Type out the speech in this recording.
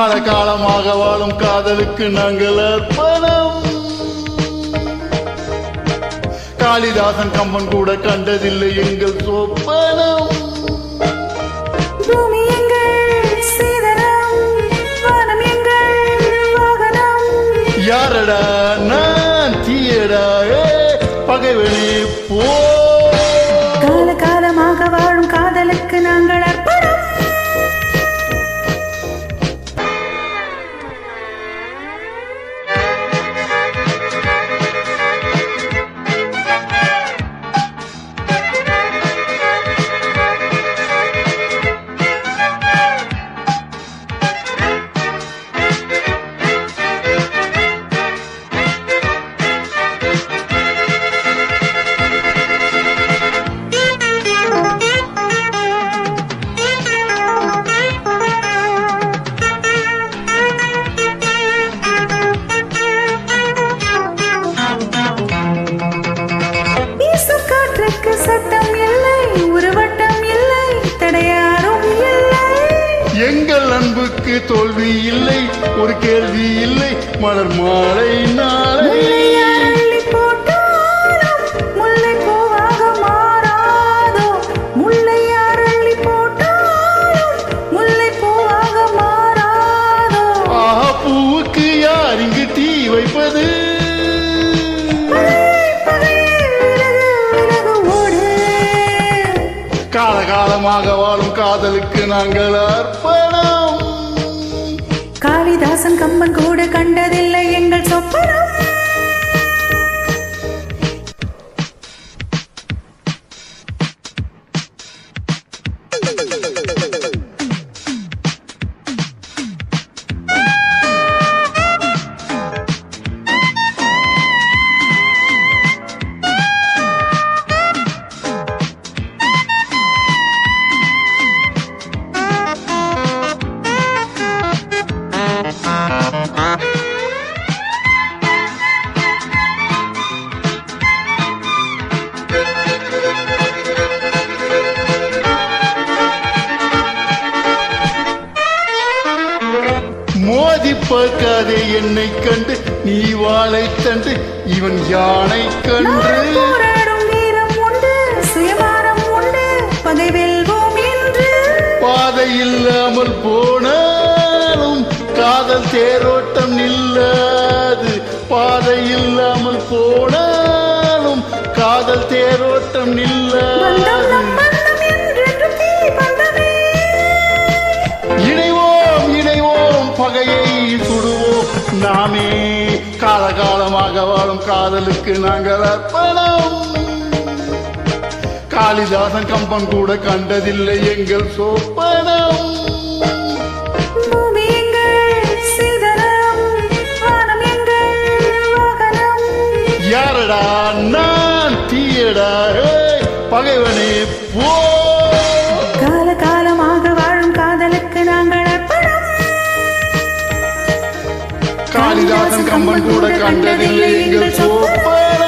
காலகாலமாக வாழும் காதலுக்கு நாங்கள் அர்ப்பணம். காளிதாசன் கம்பன் கூட கண்டதில்லை எங்கள் சொப்பனம். பூமி எங்கள் சீதனம், வானம் எங்கள் வாகனம். யாரடா நான் தீயடா பகைவனே போ. காலகாலமாக வாழும் காதலுக்கு நாங்கள் அர்ப்பணம். சட்டம் இல்லை, ஒரு வட்டம் இல்லை, தடையாரும் இல்லை. எங்கள் அன்புக்கு தோல்வி இல்லை, ஒரு கேள்வி இல்லை. மலர் மாலை நாளை போட்டாலும் முல்லை பூவாக மாறாதோ. முல்லையார் அள்ளி போட்டாலும் முல்லை பூவாக மாறாதோ. ஆஹா, பூவுக்கு யார் இங்கு தீ வைப்பது? காலகாலமாக வாழும் காதலுக்கு நாங்கள் அர்ப்பணம். காளிதாசன் கம்பன் கூட கண்டதில்லை எங்கள் சொப்பனம். மோதி பார்க்காதே என்னை கண்டு, நீ வாழை தண்டு, இவன் யானை கன்று. போராடும் வீரம் உண்டு, சுயமாரம் உண்டு, பகை வெல்வோம் என்று. பாதை இல்லாமல் போனாலும் காதல் தேரோட்டம் நில்லாது. பாதை இல்லாமல் போனாலும் காதல் தேரோட்டம் நில்லாது. இணைவோம் இணைவோம், பகையை சுடுவோம் நாமே. காலகாலமாக வாழும் காதலுக்கு நாங்கள் அர்ப்பணம். காளிதாசன் கம்பன் கூட கண்டதில்லை எங்கள் சொப்பனம். பூமி எங்கள் சீதனம், வானம் எங்கள் வாகனம். யாரடா நான் தீயடா பகைவனே போ. காலகாலமாக வாழும் காதலுக்கு நாங்கள் அர்ப்பணம். காளிதாசன் கம்பன் கூட கண்டதில்லை எங்கள் சொப்பனம்.